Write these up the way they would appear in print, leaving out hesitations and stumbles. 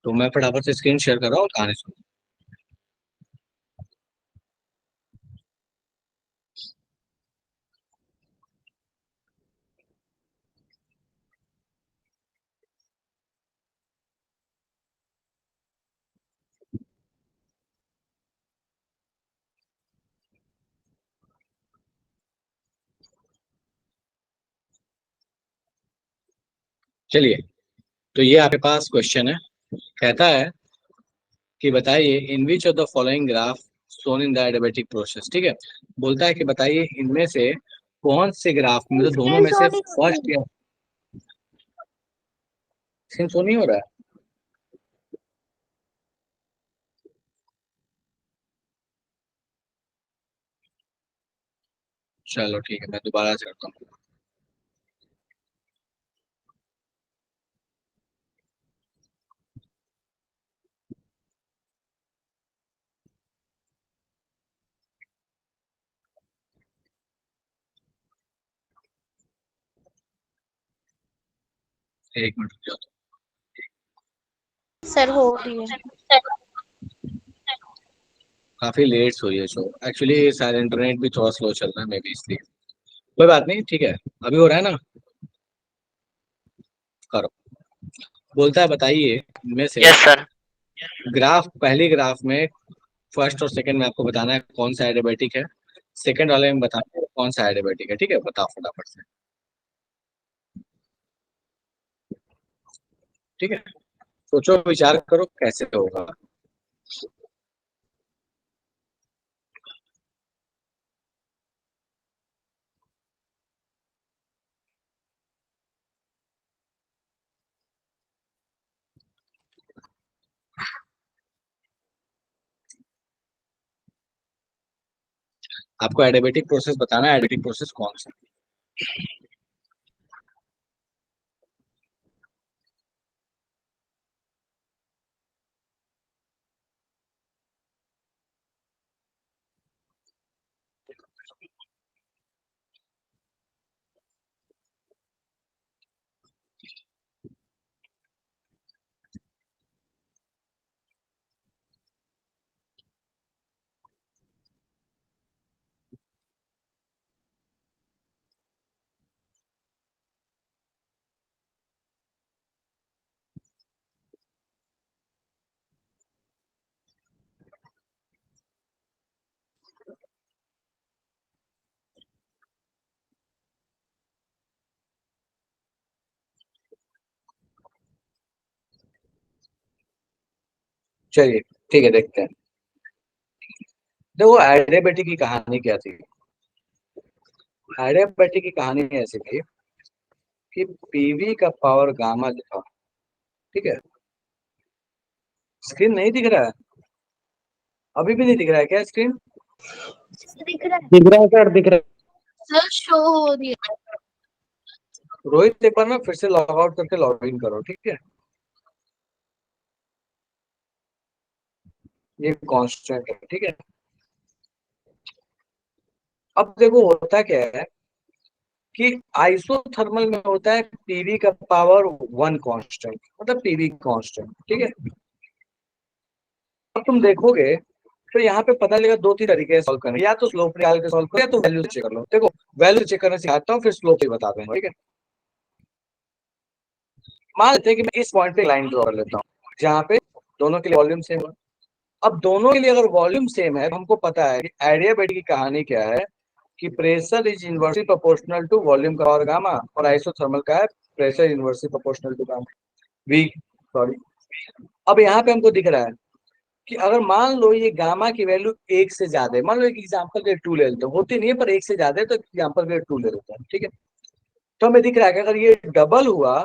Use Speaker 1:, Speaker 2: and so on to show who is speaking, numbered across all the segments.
Speaker 1: तो मैं फटाफट से स्क्रीन शेयर कर रहा हूँ, कहानी सुनो। चलिए, तो ये आपके पास क्वेश्चन है। कहता है कि बताइए in which of the following graph shown in the adiabatic process. ठीक है, बोलता है कि बताइए इनमें से कौन से ग्राफ में, तो दोनों में से फर्स्ट या स्क्रीन शो नहीं हो रहा है। चलो ठीक है, मैं दोबारा से करता हूँ। एक मिनट रुक जाओ।
Speaker 2: सर हो रही है।
Speaker 1: काफी लेट हुई है शो, एक्चुअली शायद इंटरनेट भी थोड़ा स्लो चल रहा है, मे बी इसलिए। कोई बात नहीं, ठीक है, अभी हो रहा है ना। करो। बोलता है बताइए इनमें से
Speaker 3: यस सर।
Speaker 1: ग्राफ, पहली ग्राफ में फर्स्ट और सेकंड में आपको बताना है कौन सा एडियाबेटिक है, सेकंड वाले में बताना है कौन सा एडियाबेटिक है। ठीक है, बताओ फटाफट से। ठीक है, सोचो विचार करो कैसे होगा। आपको एडियाबेटिक प्रोसेस बताना है, एडियाबेटिक प्रोसेस कौन सा। चलिए ठीक है, देखते हैं। देखो एडियाबेटिक की कहानी क्या थी। एडियाबेटिक की कहानी ऐसी थी कि पीवी का पावर गामा जो था, ठीक है, स्क्रीन नहीं दिख रहा है, अभी भी नहीं दिख रहा है क्या स्क्रीन।
Speaker 2: दिख रहा है
Speaker 4: दिख रहा है सर, दिख रहा
Speaker 2: सर, शो हो रही है।
Speaker 1: रोहित एक बार ना फिर से लॉग आउट करके लॉग इन करो, ठीक है। ये कांस्टेंट है, ठीक है। अब देखो होता क्या है कि आइसोथर्मल में होता है पीवी का पावर वन कांस्टेंट, मतलब पीवी कांस्टेंट, ठीक है। अब तुम देखोगे तो यहाँ पे पता लगेगा दो तीन तरीके से सॉल्व करने, या तो स्लोप निकाल के सॉल्व करो या तो वैल्यू चेक कर लो। देखो वैल्यू चेक करना सिखाता हूँ, फिर स्लोप ही बता दूंगा, ठीक है। मान लेते हैं कि मैं इस पॉइंट पे लाइन ड्रॉ कर लेता हूँ जहाँ पे दोनों के लिए वॉल्यूम सेम है। अब दोनों के लिए अगर वॉल्यूम सेम है तो हमको पता है कि एडियाबेटिक की कहानी क्या है कि pressure is inversely proportional to volume का और गामा, और आइसोथर्मल का है pressure inversely proportional to gamma V, sorry. अब यहाँ पे हमको दिख रहा है कि अगर मान लो ये गामा की वैल्यू एक से ज्यादा है, मान लो एक एग्जांपल के टू ले लेते हैं, होती नहीं है पर एक से ज्यादा है तो एग्जांपल के टू ले लेते हैं, ठीक है। तो हमें दिख रहा है कि अगर ये डबल हुआ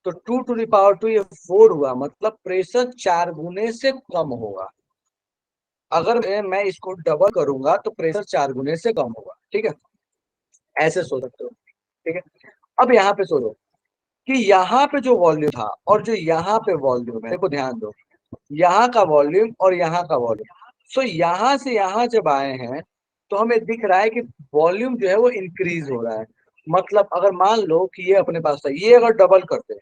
Speaker 1: तो two to the power two ये फोर हुआ, मतलब प्रेशर चार गुने से कम होगा। अगर मैं इसको डबल करूंगा तो प्रेशर चार गुने से कम होगा, ठीक है। ऐसे सोच सकते हो, ठीक है। अब यहाँ पे सोचो कि यहाँ पे जो वॉल्यूम था और जो यहाँ पे वॉल्यूम है, देखो ध्यान दो, यहाँ का वॉल्यूम और यहाँ का वॉल्यूम, सो यहाँ से यहाँ जब आए हैं तो हमें दिख रहा है कि वॉल्यूम जो है वो इंक्रीज हो रहा है। मतलब अगर मान लो कि ये अपने पास था, ये अगर डबल करते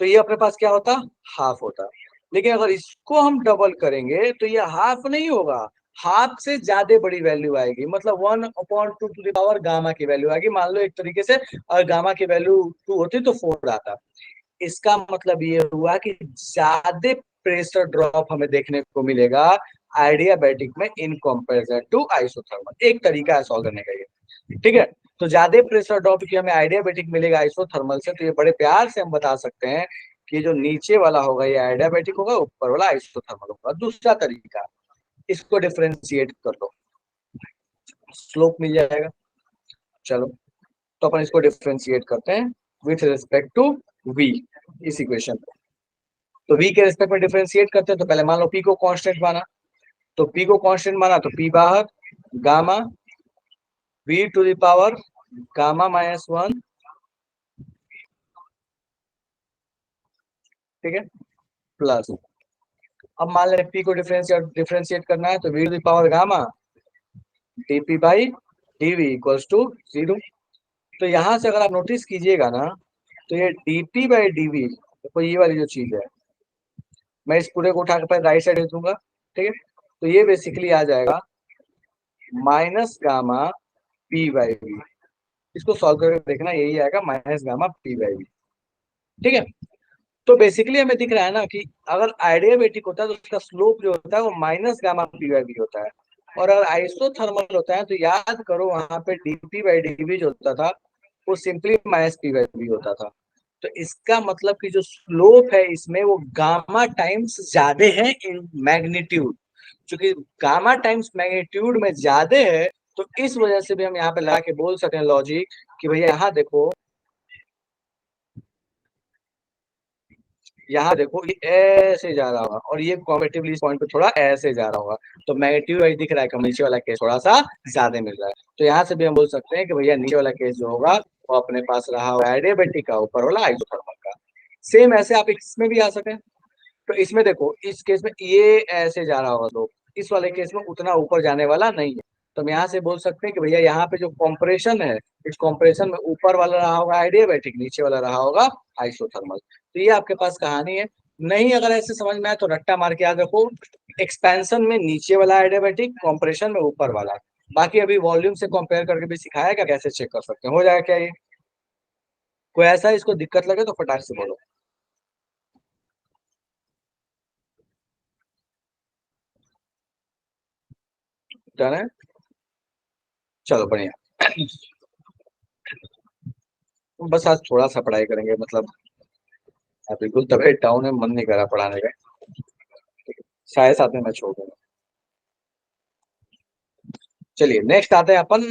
Speaker 1: तो ये अपने पास क्या होता, हाफ होता। लेकिन अगर इसको हम डबल करेंगे तो ये हाफ नहीं होगा, हाफ से ज्यादा बड़ी वैल्यू आएगी, मतलब 1/2 टू द पावर गामा की वैल्यू आएगी। मान लो एक तरीके से अगर गामा की वैल्यू 2 होती तो 4 आता। इसका मतलब ये हुआ कि ज्यादा प्रेशर ड्रॉप हमें देखने को मिलेगा आइडियाबैटिक में इन कंपैरिजन टू आइसोथर्मल। एक तरीका है सॉल्व करने का ये, ठीक है। तो ज्यादा प्रेशर ड्रॉप की हमें आइडियाबैटिक मिलेगा आइसोथर्मल से, तो ये बड़े प्यार से हम बता सकते हैं कि जो नीचे वाला होगा ये आइडियाबैटिक होगा, ऊपर वाला आइसोथर्मल होगा। दूसरा तरीका, इसको डिफरेंशिएट कर लो, स्लोप मिल जाएगा। चलो, तो अपन इसको डिफरेंशिएट करते हैं विथ रिस्पेक्ट टू v, इस इक्वेशन को। तो v के रिस्पेक्ट में डिफरेंशिएट करते हैं, तो पहले मान लो p को कांस्टेंट माना, तो p को कांस्टेंट माना तो p बाहर, gamma v to the power gamma -1, ठीक है, प्लस। अब मान लें p को डिफरेंशिएट करना है, तो v to the power gamma dp by dv equals to 0। तो यहाँ से अगर आप नोटिस कीजिएगा ना, तो ये dp बाई dv, तो ये वाली जो चीज है, मैं इस पूरे को उठा के राइट साइड दे दूंगा, ठीक है। तो ये बेसिकली आ जाएगा minus gamma P by V. इसको सॉल्व करके देखना, यही आएगा minus gamma P by V, ठीक है। तो बेसिकली हमें दिख रहा है ना कि अगर आइडियाबैटिक होता है तो उसका स्लोप जो होता है वो minus gamma P by V होता है, और अगर आइसोथर्मल होता है तो याद करो वहां पे डीपी बाई डीवी जो होता था वो simply minus P by V होता था। तो इसका मतलब कि जो स्लोप है इसमें वो गामा टाइम्स ज्यादा है इन मैग्नीट्यूड। क्योंकि गामा टाइम्स मैग्नीट्यूड में ज्यादा है, तो इस वजह से भी हम यहाँ पे लगा के बोल सकते हैं लॉजिक कि भैया यहाँ देखो ये ऐसे जा रहा होगा और ये कॉम्पेटिवली इस पॉइंट पे थोड़ा ऐसे जा रहा होगा, तो मैग्नीट्यूड वाइज दिख रहा है कि नीचे वाला केस थोड़ा सा ज्यादा मिल रहा है। तो यहाँ से भी हम बोल सकते हैं कि भैया नीचे वाला केस जो होगा वो अपने पास रहा होगा एडियाबैटिक का, ऊपर वाला आइसोथर्मल का। सेम ऐसे आप इसमें भी आ सकते हैं। तो इसमें देखो इस केस में ये ऐसे जा रहा होगा, तो इस वाले केस में उतना ऊपर जाने वाला नहीं है। तो हम यहाँ से बोल सकते हैं कि भैया यहाँ पे जो कॉम्प्रेशन है, इस कॉम्प्रेशन में ऊपर वाला रहा होगा आइडियाबैटिक, नीचे वाला रहा होगा आइसोथर्मल। तो ये आपके पास कहानी है। नहीं अगर ऐसे समझ में आए तो रट्टा मार के याद रखो, एक्सपेंशन में नीचे वाला आइडियाबैटिक, कॉम्प्रेशन में ऊपर वाला। बाकी अभी वॉल्यूम से कंपेयर करके भी सिखाया क्या, कैसे चेक कर सकते हैं, हो जाएगा क्या ये? कोई ऐसा इसको दिक्कत लगे तो फटाक से बोलो। डन है, चलो बढ़िया। बस आज थोड़ा सा पढ़ाई करेंगे, मतलब बिल्कुल तबीयत डाउन है, मन नहीं कर रहा पढ़ाने का। शायद साथ में मैं छोड़ दूंगा। चलिए नेक्स्ट आते हैं अपन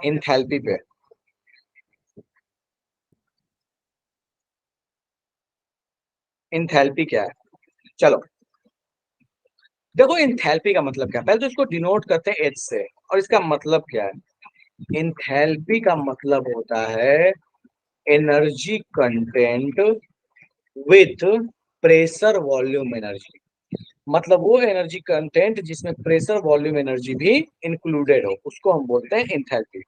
Speaker 1: इंथैल्पी पे। इंथैल्पी क्या है, चलो देखो इंथैल्पी का मतलब क्या है, पहले तो इसको डिनोट करते हैं एच से, और इसका मतलब क्या है। इंथैल्पी का मतलब होता है energy content with pressure volume energy. मतलब वो एनर्जी कंटेंट जिसमें प्रेशर वॉल्यूम एनर्जी भी इंक्लूडेड हो, उसको हम बोलते हैं इंथैल्पी,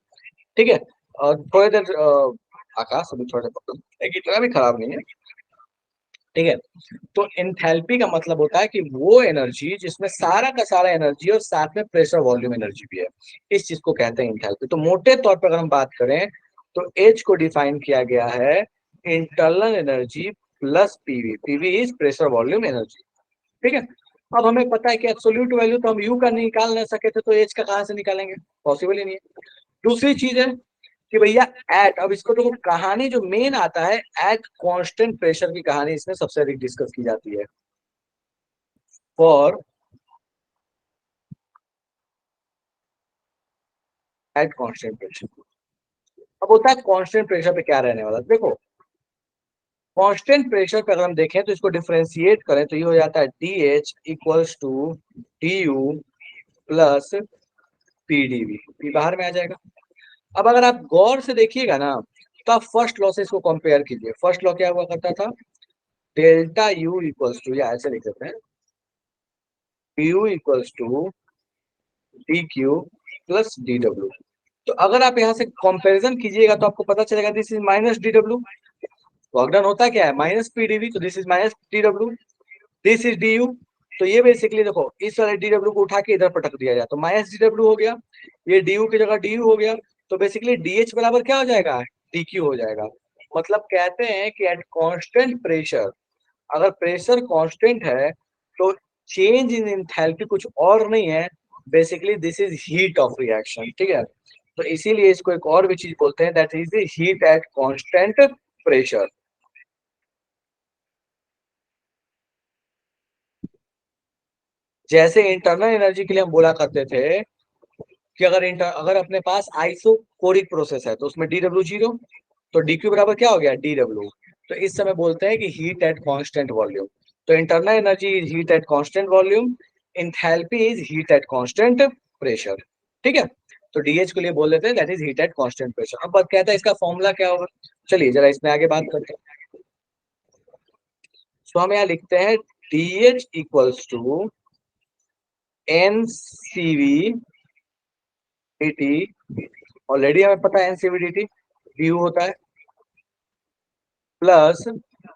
Speaker 1: ठीक है। और थोड़ी देर आकाश अभी थोड़ा इतना भी खराब नहीं है, ठीक है। तो एंथैल्पी का मतलब होता है कि वो एनर्जी जिसमें सारा का सारा एनर्जी और साथ में प्रेशर वॉल्यूम एनर्जी भी है, इस चीज को कहते हैं एंथैल्पी। तो मोटे तौर पर अगर हम बात करें तो एच को डिफाइन किया गया है internal energy plus PV. PV is pressure volume energy, ठीक है। अब हमें पता है कि एब्सोल्यूट वैल्यू तो हम यू का निकाल नहीं सके थे, तो एच का कहाँ से निकालेंगे, पॉसिबल ही नहीं है। दूसरी चीज है कि भैया एट, अब इसको तो कहानी जो मेन आता है एट कांस्टेंट प्रेशर की कहानी इसमें सबसे अधिक डिस्कस की जाती है। फॉर एट कांस्टेंट प्रेशर, अब होता है कांस्टेंट प्रेशर पे क्या रहने वाला, देखो कांस्टेंट प्रेशर पे अगर हम देखें तो इसको डिफरेंशिएट करें तो ये हो जाता है D H equals to D U plus P D V, P बाहर में आ जाएगा। अब अगर आप गौर से देखिएगा ना, तो आप फर्स्ट लॉ से इसको कंपेयर कीजिए। फर्स्ट लॉ क्या हुआ करता था, डेल्टा यू इक्वल्स टू, या ऐसे लिख देते हैं, U equals to D Q plus D W. तो अगर आप यहाँ से कंपैरिजन कीजिएगा तो आपको पता चलेगा this is minus D W. Work done होता क्या है माइनस पी डीवी, तो this is minus D W. This is D you. तो ये बेसिकली देखो इस वाले डी डब्ल्यू को उठा के इधर पटक दिया जाए तो माइनस डी डब्ल्यू हो गया, ये डी यू की जगह डी यू हो गया। तो बेसिकली डी एच बराबर क्या हो जाएगा, डी क्यू हो जाएगा। मतलब कहते हैं कि एट कांस्टेंट प्रेशर, अगर प्रेशर कांस्टेंट है तो चेंज इन एंथैल्पी कुछ और नहीं है, basically this is heat of reaction. ठीक है, तो इसीलिए इसको एक और भी चीज बोलते हैं, that is the heat at constant pressure. जैसे इंटरनल एनर्जी के लिए हम बोला करते थे कि अगर अपने पास आइसोकोरिक प्रोसेस है तो उसमें डी डब्ल्यू जीरो, तो डी क्यू बराबर क्या हो गया, डी डब्ल्यू। तो इस समय बोलते हैं कि हीट एट कांस्टेंट वॉल्यूम। तो internal energy is heat at constant volume, enthalpy is heat at constant pressure. ठीक है, तो डीएच के लिए बोल देते हैं that is heat at constant pressure. अब बात कहता है इसका फॉर्मूला क्या होगा, चलिए जरा इसमें आगे बात करते हैं। तो हम यहाँ लिखते हैं D H equals to N C V D T, already हमें पता है एनसीवीडीटी डीयू होता है, प्लस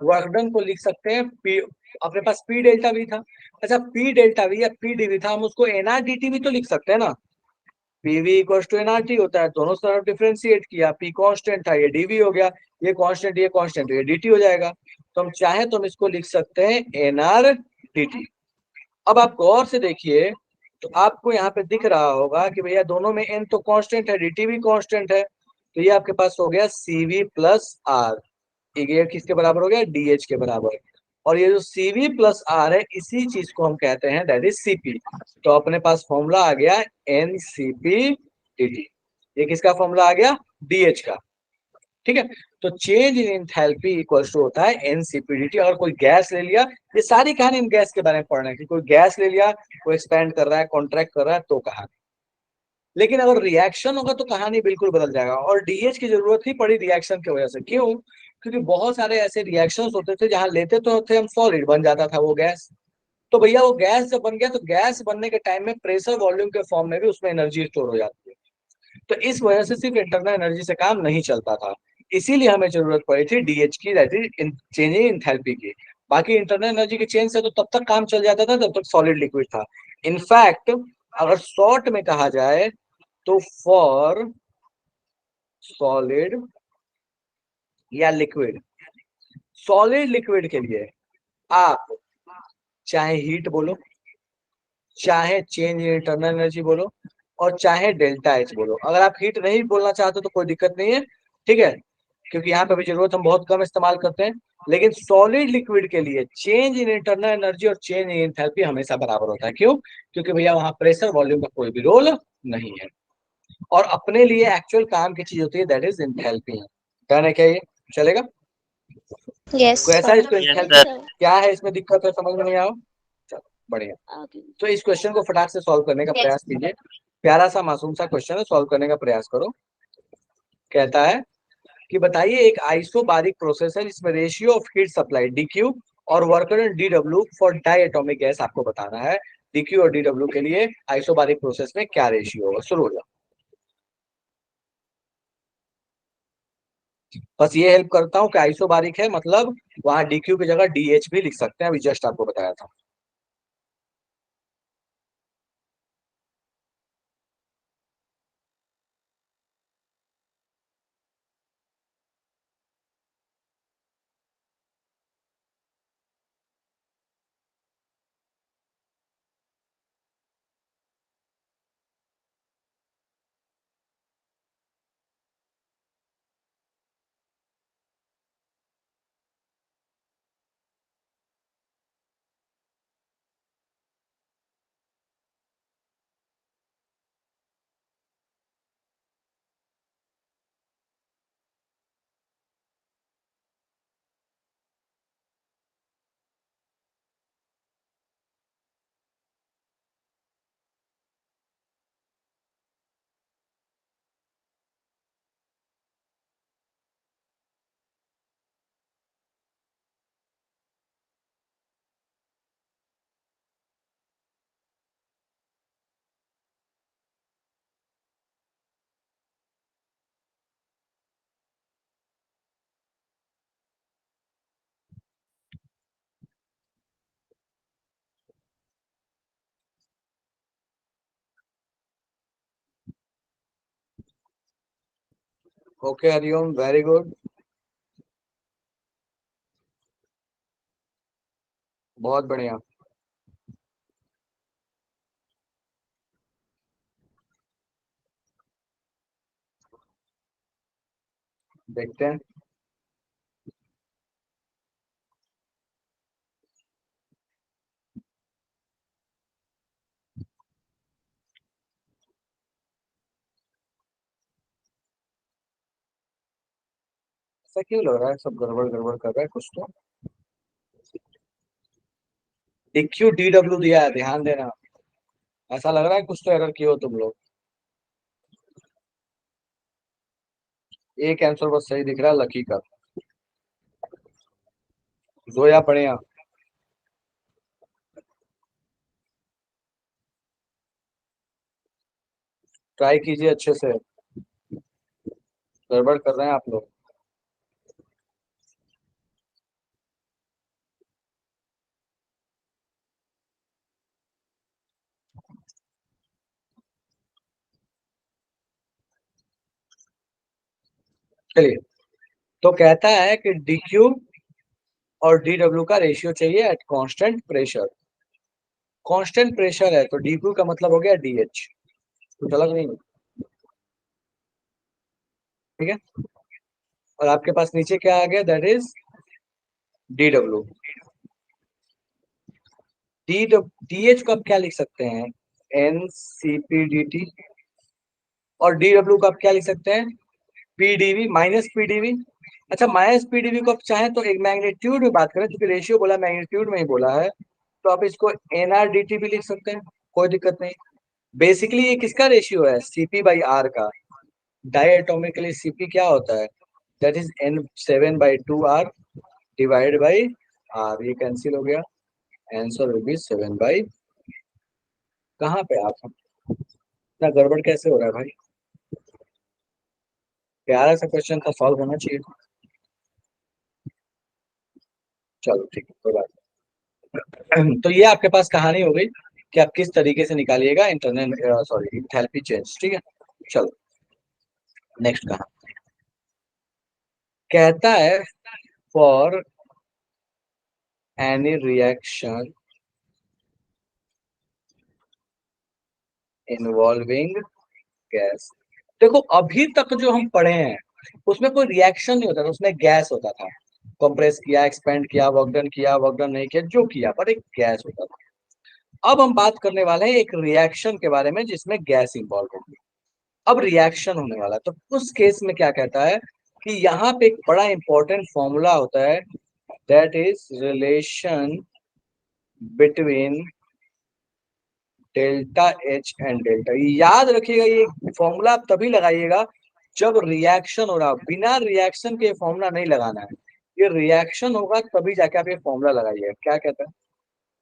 Speaker 1: वर्क डन को लिख सकते हैं पी, अपने पास पी डेल्टा भी था। अच्छा पी डेल्टा भी या पी डीवी था, हम उसको एनआरडीटी भी तो लिख सकते हैं ना, पीवी इक्वल टू एनआरटी होता है, दोनों तरफ डिफरेंशिएट किया, पी कांस्टेंट था ये डीवी हो गया, ये कांस्टेंट ये डीटी हो जाएगा। तो हम चाहे तो हम इसको लिख सकते हैं एनआरडीटी। अब आप गौर से देखिए तो आपको यहाँ पे दिख रहा होगा कि भैया दोनों में एन तो कांस्टेंट है, डीटी भी कांस्टेंट है, तो ये आपके पास हो गया सीवी प्लस आर, ये किसके बराबर हो गया, डीएच के बराबर। और ये जो सीवी प्लस आर है इसी चीज को हम कहते हैं दैट इज सीपी। तो अपने पास फॉर्मूला आ गया एन सीपी डी। ये किसका फॉर्मूला आ गया, डीएच का। ठीक है, तो change in enthalpy equals to होता है एनसीपीडीटी। अगर कोई गैस ले लिया, ये सारी कहानी इन गैस के बारे में पढ़ना है कि कोई गैस ले लिया, कोई एक्सपेंड कर रहा है, कॉन्ट्रैक्ट कर रहा है, तो कहानी। लेकिन अगर रिएक्शन होगा तो कहानी बिल्कुल बदल जाएगा। और डीएच की जरूरत ही पड़ी रिएक्शन की वजह से, क्यों, क्योंकि बहुत सारे ऐसे रिएक्शंस होते थे जहां लेते तो थे हम सॉलिड, बन जाता था वो गैस। तो भैया वो गैस जब बन गया तो गैस बनने के टाइम में प्रेशर वॉल्यूम के फॉर्म में भी उसमें एनर्जी स्टोर हो जाती है। तो इस वजह से सिर्फ इंटरनल एनर्जी से काम नहीं चलता था, इसीलिए हमें जरूरत पड़ी थी डीएच की, दैट इज चेंजिंग इंथैल्पी की। बाकी इंटरनल एनर्जी के चेंज से तो तब तक काम चल जाता था जब तक सॉलिड लिक्विड था। इनफैक्ट अगर शॉर्ट में कहा जाए तो फॉर सॉलिड या लिक्विड, सॉलिड लिक्विड के लिए आप चाहे हीट बोलो, चाहे चेंज इन इंटरनल एनर्जी बोलो, और चाहे डेल्टा एच बोलो। अगर आप हीट नहीं बोलना चाहते तो कोई दिक्कत नहीं है, ठीक है, क्योंकि यहाँ पे भी जरूरत हम बहुत कम इस्तेमाल करते हैं। लेकिन सॉलिड लिक्विड के लिए चेंज इन इंटरनल एनर्जी और चेंज इन एंथैल्पी हमेशा बराबर होता है। क्यों, क्योंकि भैया वहां प्रेशर वॉल्यूम का कोई भी रोल नहीं है, और अपने लिए एक्चुअल काम की चीज होती है दैट इज एंथैल्पी। डन है क्या ये, चलेगा?
Speaker 2: Yes,
Speaker 1: कोई ऐसा
Speaker 2: sir.
Speaker 1: इसको
Speaker 3: यस
Speaker 1: एंथैल्पी
Speaker 3: सर।
Speaker 1: क्या है, इसमें दिक्कत है, समझ में नहीं आओ, चलो बढ़िया। तो इस क्वेश्चन को फटाक से सॉल्व करने का
Speaker 2: Yes.
Speaker 1: प्रयास कीजिए, प्यारा सा मासूम सा क्वेश्चन है, सॉल्व करने का प्रयास करो। कहता है कि बताइए एक आइसोबारिक प्रोसेस है जिसमें ratio of heat supply D Q और work done D W for diatomic gas आपको बताना है। डी क्यू और डी डब्ल्यू के लिए आइसोबारिक प्रोसेस में क्या रेशियो होगा, शुरू हो जाओ। बस ये हेल्प करता हूँ कि आइसोबारिक है मतलब वहां डी क्यू की जगह डी एच भी लिख सकते हैं, अभी जस्ट आपको बताया था। ओके हरिओम, वेरी गुड, बहुत बढ़िया। देखते हैं। ऐसा क्यों लग रहा है, सब गड़बड़ गड़बड़ कर रहा है कुछ तो। DQ DW दिया है, ध्यान देना। ऐसा लग रहा है कुछ तो एरर किए हो तुम लोग। एक आंसर बस सही दिख रहा है, लकी का। जोया बढ़िया। ट्राई कीजिए अच्छे से। गड़बड़ कर रहे हैं आप लोग। चलिए, तो कहता है कि DQ और DW का रेशियो चाहिए at constant pressure. Constant pressure है तो DQ का मतलब हो गया DH, कुछ अलग नहीं है, ठीक है। और आपके पास नीचे क्या आ गया, that is DW। D DH को आप क्या लिख सकते हैं, NCPDT। और DW को आप क्या लिख सकते हैं, PDV माइनस PDV। अच्छा, माइनस PDV को आप चाहें तो एक मैग्नीट्यूड में बात करें, क्योंकि रेशियो बोला मैग्नीट्यूड में ही बोला है, तो आप इसको NRDT भी लिख सकते हैं, कोई दिक्कत नहीं। बेसिकली ये किसका रेशियो है, CP/R का। डाई एटोमिकली CP क्या होता है, that is N7/2R divide by R। ये कैंसिल हो गया, आंसर विल बी 7/। कहाँ पे आप, इतना गड़बड़ कैसे हो रहा है भाई। प्यारा सा क्वेश्चन था, सॉल्व होना चाहिए। चलो ठीक है, कोई बात नहीं। तो ये आपके पास कहानी हो गई कि आप किस तरीके से निकालिएगा इंटरनल, सॉरी, इंथैल्पी चेंज, ठीक है। चलो, नेक्स्ट कहानी कहता है, for any reaction involving gas. देखो, अभी तक जो हम पढ़े हैं उसमें कोई रिएक्शन नहीं होता था, उसमें गैस होता था। कंप्रेस किया, एक्सपेंड किया, वर्क डन किया, वर्क डन नहीं किया, जो किया, पर एक गैस होता था। अब हम बात करने वाले हैं एक रिएक्शन के बारे में जिसमें गैस इंवॉल्व होगी। अब रिएक्शन होने वाला है, तो उस केस में क्या कहता है कि यहाँ पे एक बड़ा इंपॉर्टेंट फॉर्मूला होता है, that is relation between delta H and delta. याद रखिएगा, ये फॉर्मूला आप तभी लगाइएगा जब रिएक्शन हो रहा, बिना रिएक्शन के फॉर्मूला नहीं लगाना है। ये रिएक्शन होगा तभी जाके आप ये फॉर्मूला लगाइएगा। क्या कहता है,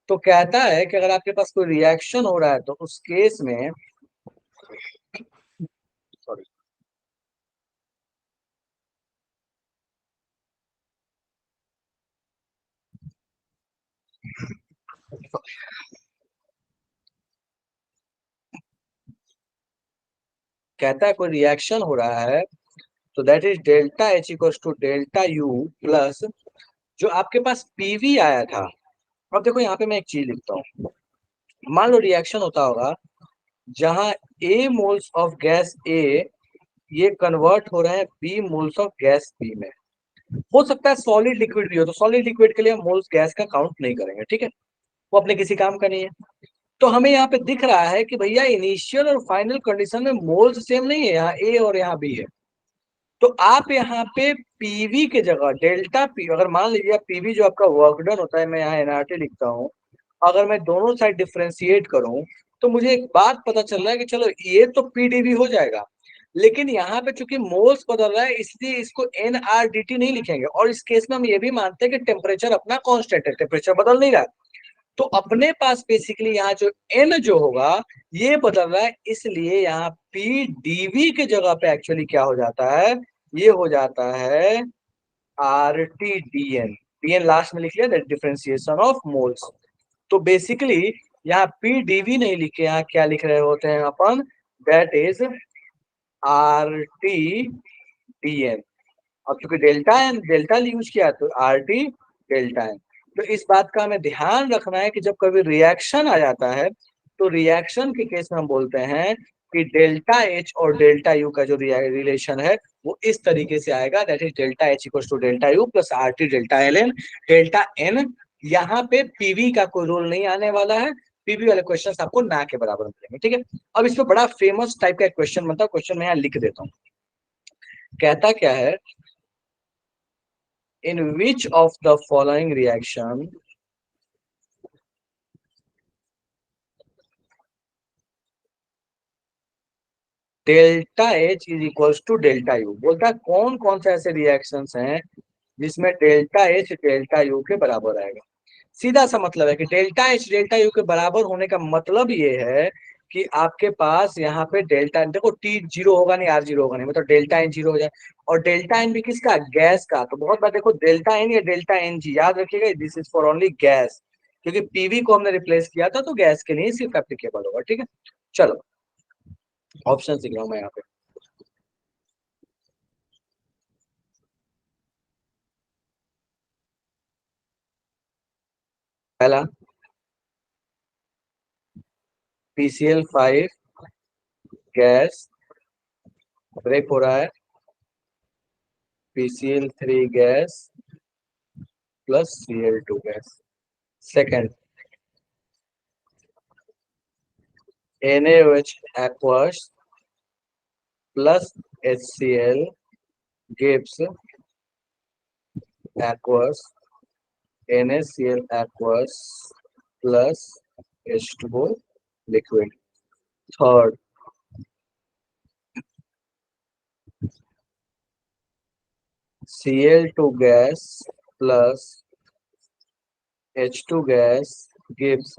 Speaker 1: तो कहता है कि अगर आपके पास कोई रिएक्शन हो रहा है तो उस केस में, सॉरी, कहता है कोई रिएक्शन हो रहा है तो that is delta H equals to delta U plus जो आपके पास PV आया था। अब देखो यहाँ पे मैं एक चीज लिखता हूँ, मान लो रिएक्शन होता होगा जहां A moles of gas A ये कन्वर्ट हो रहे हैं B moles of gas B में। हो सकता है सॉलिड लिक्विड भी हो, तो सॉलिड लिक्विड के लिए हम मोल्स गैस का काउंट नहीं करेंगे, ठीक है, वो अपने किसी काम का नहीं है। तो हमें यहाँ पे दिख रहा है कि भैया इनिशियल और फाइनल कंडीशन में मोल्स सेम नहीं है, यहाँ A और यहाँ B है। तो आप यहाँ पे PV के जगह डेल्टा P, अगर मान लीजिए PV जो आपका वर्क डन होता है, मैं यहाँ NRT लिखता हूँ, अगर मैं दोनों साइड डिफ्रेंशिएट करूं तो मुझे एक बात पता चल रहा है कि चलो ये तो PDV हो जाएगा, लेकिन यहाँ पे चूंकि मोल्स बदल रहा है इसलिए इसको NRDT नहीं लिखेंगे। और इस केस में हम ये भी मानते हैं कि टेम्परेचर अपना कांस्टेंट है, टेम्परेचर बदल नहीं रहा है। तो अपने पास बेसिकली यहाँ जो N जो होगा ये बदल रहा है, इसलिए यहाँ PDV के जगह पे एक्चुअली क्या हो जाता है, ये हो जाता है RTDN। DN लास्ट में लिख लिया, डिफरेंशिएशन ऑफ मोल्स। तो बेसिकली यहाँ PDV नहीं लिखे, यहाँ क्या लिख रहे होते हैं अपन, दैट इज RTDN। Pn। अब चूंकि डेल्टा यूज किया तो RT डेल्टा एन। तो इस बात का हमें ध्यान रखना है कि जब कभी रिएक्शन आ जाता है तो रिएक्शन के केस में हम बोलते हैं कि डेल्टा H और डेल्टा U का जो रिलेशन है वो इस तरीके से आएगा, that is delta H equal to delta U plus RT delta LN delta N। यहाँ पे PV का कोई रोल नहीं आने वाला है, PV वाले क्वेश्चन आपको ना के बराबर मिलेंगे, ठीक है। अब इसमें बड़ा फेमस टाइप का क्वेश्चन बनता है, क्वेश्चन मैं यहाँ लिख देता हूँ। कहता क्या है, in which of the following reaction delta H is equals to delta U। बोलता है कौन कौन से ऐसे रिएक्शंस हैं जिसमें डेल्टा H डेल्टा U के बराबर आएगा। सीधा सा मतलब है कि डेल्टा H डेल्टा U के बराबर होने का मतलब ये है कि आपके पास यहाँ पे डेल्टा, देखो T जीरो होगा नहीं, R जीरो होगा नहीं, मतलब डेल्टा N जीरो हो जाए। और डेल्टा N भी किसका, गैस का। तो बहुत बार देखो डेल्टा N या डेल्टा NG, याद रखिएगा this is for only gas, क्योंकि पीवी को हमने रिप्लेस किया था तो गैस के लिए सिर्फ एप्लीकेबल होगा, ठीक है। चलो ऑप्शन लिख रहा हूं मैं यहाँ पे। पहला PCl5 गैस ब्रेक हो रहा है, PCl3 gas plus Cl2 gas. Second NaOH aqueous plus HCl gives aqueous NaCl aqueous plus H2O liquid। Third Cl2 gas plus H2 gas gives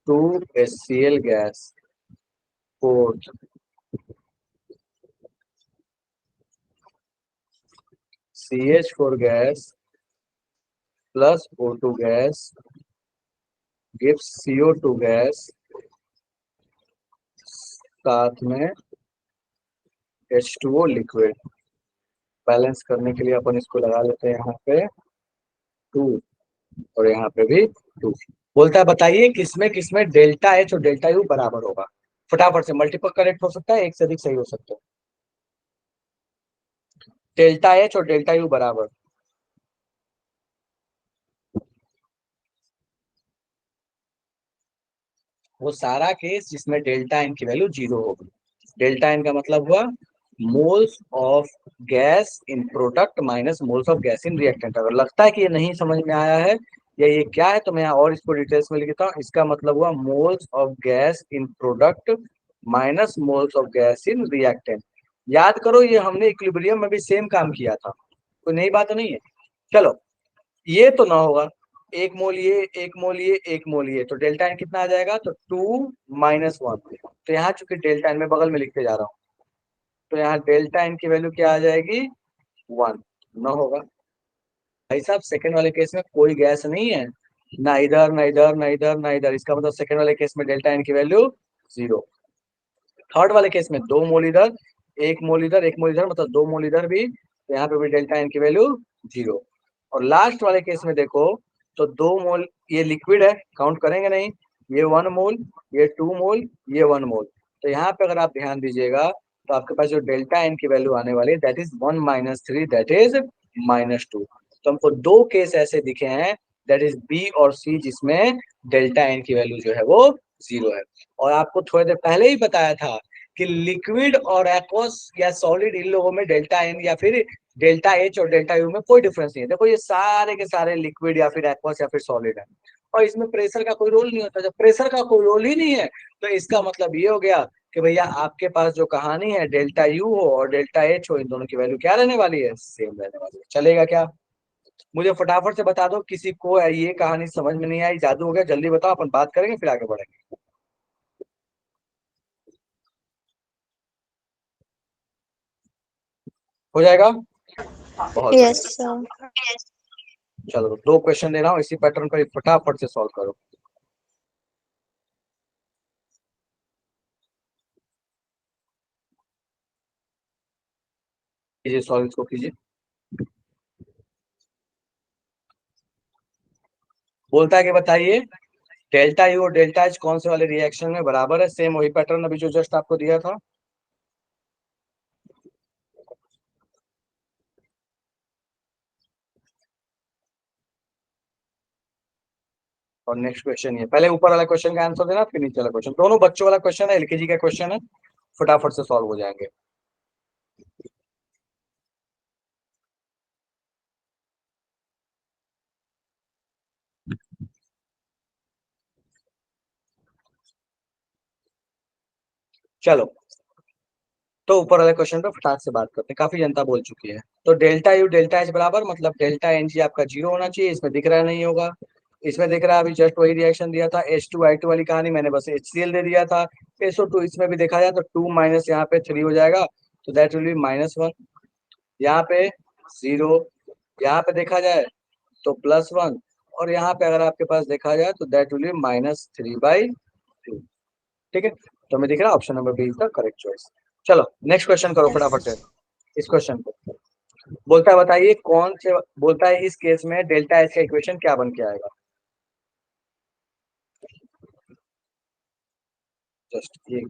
Speaker 1: 2HCl gas। Fourth CH4 gas plus O2 gas gives CO2 gas, साथ में H2O liquid. Balance करने के लिए अपन इसको लगा लेते हैं यहाँ पे 2 और यहाँ पे भी 2। बोलता है बताइए किसमें किसमें डेल्टा H और डेल्टा U बराबर होगा। फटाफट से, मल्टीपल करेक्ट हो सकता है, एक से अधिक सही हो सकता है। डेल्टा H और डेल्टा U बराबर, वो सारा केस जिसमें डेल्टा एन की वैल्यू 0 होगी। डेल्टा एन का मतलब हुआ moles of gas in product minus moles of gas in reactant. अगर लगता है कि ये नहीं समझ में आया है या ये क्या है तो मैं यहाँ और इसको डिटेल्स में लिखता हूँ। इसका मतलब हुआ moles of gas in product minus moles of gas in reactant. याद करो ये हमने इक्विलिब्रियम में भी सेम काम किया था, कोई नई बात नहीं है। चलो ये तो ना होगा, एक मोल ये, एक मोल ये, एक मोल ये, तो डेल्टा एन कितना आ जाएगा, तो 2 - 1। तो यहाँ चूंकि डेल्टा एन में बगल में लिखते जा रहा हूँ तो यहाँ डेल्टा एन की वैल्यू क्या आ जाएगी, 1। ना होगा भाई साहब, सेकंड वाले केस में कोई गैस नहीं है, ना इधर ना इधर ना इधर ना इधर, इसका मतलब सेकंड वाले केस में डेल्टा एन की वैल्यू 0। थर्ड वाले केस में 2 मोल इधर, 1 मोल इधर, 1 मोल इधर, मतलब 2 मोल इधर भी, तो यहाँ पे भी डेल्टा एन की वैल्यू 0। और लास्ट वाले केस में देखो तो 2 मोल ये लिक्विड है, काउंट करेंगे नहीं, ये 1 मोल, ये 2 मोल, ये 1 मोल। तो यहाँ पे अगर आप ध्यान दीजिएगा तो आपके पास जो डेल्टा एन की वैल्यू आने वाली है दैट इज 1 - 3, दैट इज -2। तो हमको दो केस ऐसे दिखे हैं, दैट इज बी और सी, जिसमें डेल्टा एन की वैल्यू जो है वो 0 है। और आपको थोड़ी देर पहले ही बताया था कि लिक्विड और एक्वस या सॉलिड इन लोगों में डेल्टा एन या फिर डेल्टा एच और डेल्टा यू में कोई डिफरेंस नहीं है। देखो ये सारे के सारे लिक्विड या फिर एक्वस या फिर सॉलिड है, और इसमें प्रेशर का कोई रोल नहीं होता। जब प्रेशर का कोई रोल ही नहीं है तो इसका मतलब ये हो गया कि भैया आपके पास जो कहानी है डेल्टा यू हो और डेल्टा एच हो, इन दोनों की वैल्यू क्या रहने वाली है, सेम रहने वाली है। चलेगा क्या, मुझे फटाफट से बता दो, किसी को ये कहानी समझ में नहीं आई, जादू हो गया, जल्दी बताओ, अपन बात करेंगे फिर आगे बढ़ेंगे। हो जाएगा, बहुत
Speaker 2: Yes,
Speaker 1: बढ़िया।
Speaker 2: sir.
Speaker 1: चलो दो क्वेश्चन दे रहा हूँ इसी पैटर्न पर, फटाफट से सॉल्व करो। कीजिए, सॉल्व इसको कीजिए। बोलता है कि बताइए डेल्टा यू और डेल्टा एच कौन से वाले रिएक्शन में बराबर है। सेम वही पैटर्न अभी जो जस्ट आपको दिया था। और नेक्स्ट क्वेश्चन ये, पहले ऊपर वाला क्वेश्चन का आंसर देना, फिर नीचे वाला क्वेश्चन। दोनों बच्चों वाला क्वेश्चन है, एलकेजी का क्वेश्चन है, फटाफट से सॉल्व हो जाएंगे। चलो, तो ऊपर वाले क्वेश्चन पे फटाक से बात करते हैं, काफी जनता बोल चुकी है। तो डेल्टा यू डेल्टा एच बराबर, मतलब डेल्टा एन जी आपका जीरो होना चाहिए। इसमें दिख रहा नहीं होगा, इसमें दिख रहा है, अभी जस्ट वही रिएक्शन दिया था। H2 I2 वाली कहानी मैंने बस HCl दे दिया था। SO2 इसमें भी देखा जाए तो 2 माइनस यहाँ पे 3 हो जाएगा, तो दैट विल बी -1। यहाँ पे 0, यहाँ पे देखा जाए तो +1, और यहाँ पे अगर आपके पास देखा जाए तो दैट विल बी -3/2। ठीक है, तो हमें दिख रहा है option number B is the correct choice. चलो नेक्स्ट क्वेश्चन करो फटाफट से इस क्वेश्चन को। बोलता है बताइए कौन से, बोलता है इस केस में डेल्टा एच का इक्वेशन क्या बन के आएगा। जस्ट ये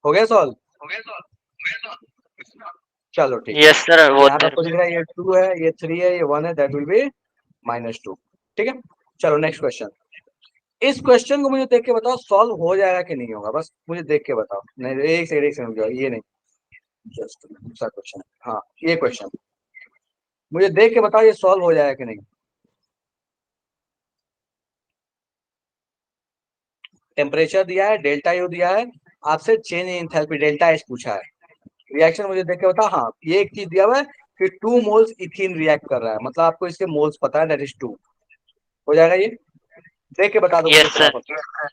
Speaker 1: हो गया सॉल्व। चलो ठीक है,
Speaker 3: यस सर, वो
Speaker 1: यहाँ पे आपको दिख रहा है ये 2 है, ये 3 है, ये 1 है, दैट विल बी -2। ठीक है, चलो नेक्स्ट क्वेश्चन। इस क्वेश्चन को मुझे देख के बताओ सॉल्व हो जाएगा कि नहीं होगा, बस मुझे देख के बताओ। नहीं, एक सेकंड रुक जाओ, ये नहीं, जस्ट दूसरा क्वेश्चन। हाँ, ये क्वेश्चन मुझे देख के बताओ ये सॉल्व हो जाएगा कि नहीं। टेम्परेचर दिया है, डेल्टा यू दिया है, आपसे change in enthalpy delta H पूछा है। रिएक्शन मुझे देख के बताओ। हाँ, ये एक चीज दिया हुआ है कि 2 मोल्स इथीन रिएक्ट कर रहा है, मतलब आपको इसके मोल्स पता है, दैट इज 2। हो जाएगा ये, देख के बता दो मुझे
Speaker 3: यस सर।
Speaker 1: फटाफट।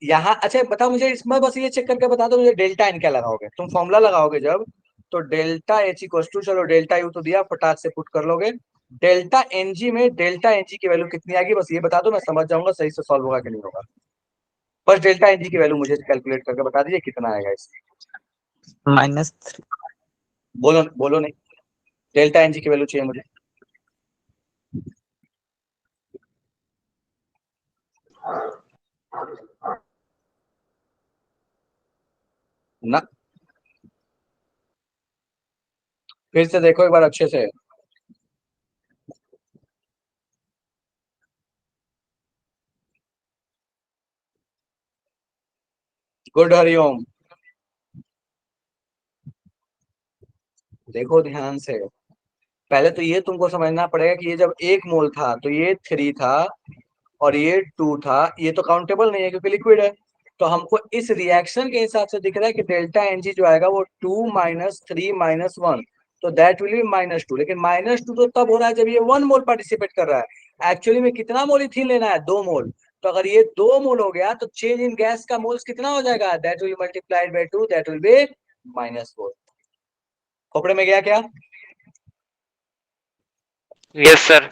Speaker 1: यहाँ अच्छा बताओ मुझे, इसमें बस ये चेक करके बता दो मुझे डेल्टा एन क्या लगाओगे तुम, फॉर्मूला लगाओगे जब, तो डेल्टा एच इक्वल टू, चलो डेल्टा यू तो दिया, फटाक से पुट कर लोगे। डेल्टा एन जी में डेल्टा एन जी की वैल्यू कितनी आएगी, बस ये बता दो, मैं समझ जाऊंगा सही से सॉल्व होगा कि नहीं होगा। बस डेल्टा एन जी की वैल्यू मुझे कैलकुलेट करके बता दीजिए कितना आएगा इसमें।
Speaker 3: -3।
Speaker 1: बोलो बोलो नहीं, डेल्टा एन जी की वैल्यू चाहिए मुझे। ना, फिर से देखो एक बार अच्छे से। गुड, हरिओम। देखो ध्यान से, पहले तो ये तुमको समझना पड़ेगा कि ये जब 1 मोल था तो ये 3 था, और ये 2 था, ये तो काउंटेबल नहीं है क्योंकि लिक्विड है। तो हमको इस रिएक्शन के हिसाब से दिख रहा है कि डेल्टा एनजी जो आएगा वो 2 - 3 - 1, तो दैट विल बी -2। लेकिन -2 तो तब हो रहा है जब ये 1 मोल पार्टिसिपेट कर रहा है। एक्चुअली में कितना मोल इथीन लेना है? 2 मोल। तो अगर ये 2 मोल हो गया तो चेंज इन गैस का मोल्स कितना हो जाएगा? That will multiplied by 2, that will be -4। खोपड़े में गया क्या?
Speaker 3: Yes sir.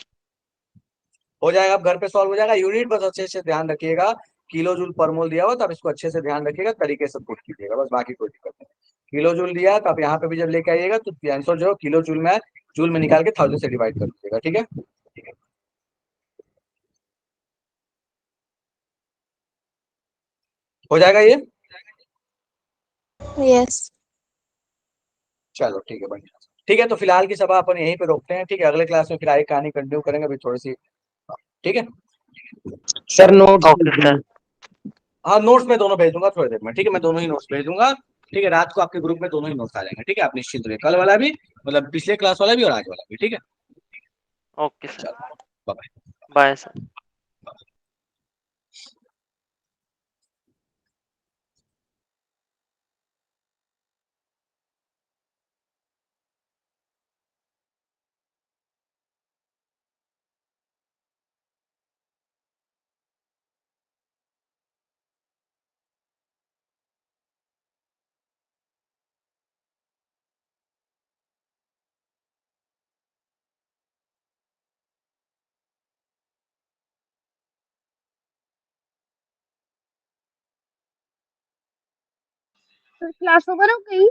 Speaker 1: हो जाएगा, अब घर पे सॉल्व हो जाएगा। यूनिट बस अच्छे से ध्यान रखिएगा, किलो जूल पर मोल दिया हुआ तो आप इसको अच्छे से ध्यान रखिएगा, तरीके से पुट कीजिएगा, बस बाकी कोई दिक्कत नहीं। किलो जूल दिया तो आप यहाँ पे भी जब लेके आइएगा तो आंसर जो किलो जूल में जूल में निकाल के 1000 से डिवाइड कर दीजिएगा, ठीक है? हो जाएगा ये?
Speaker 2: Yes.
Speaker 1: चलो ठीक है, बढ़िया। ठीक है, तो फिलहाल की सभा अपन यहीं पे रोकते हैं, ठीक है? अगले क्लास में फिर आगे कहानी कंटिन्यू करेंगे अभी थोड़ी सी, ठीक है?
Speaker 4: Sir note
Speaker 3: okay sir.
Speaker 1: हाँ, नोट्स में दोनों भेज दूंगा थोड़ी देर में, ठीक है? मैं दोनों ही नोट्स भेज दूंगा, ठीक है? रात को आपके ग्रुप में दोनों ही नोट्स आ जाएंगे, ठीक है? आप निश्चिंत रहिए, कल वाला भी, मतलब पिछले क्लास वाला भी और आज वाला भी, ठीक है?
Speaker 3: Okay sir.
Speaker 1: चलो, bye.
Speaker 3: Bye sir.
Speaker 5: Class over हो गई?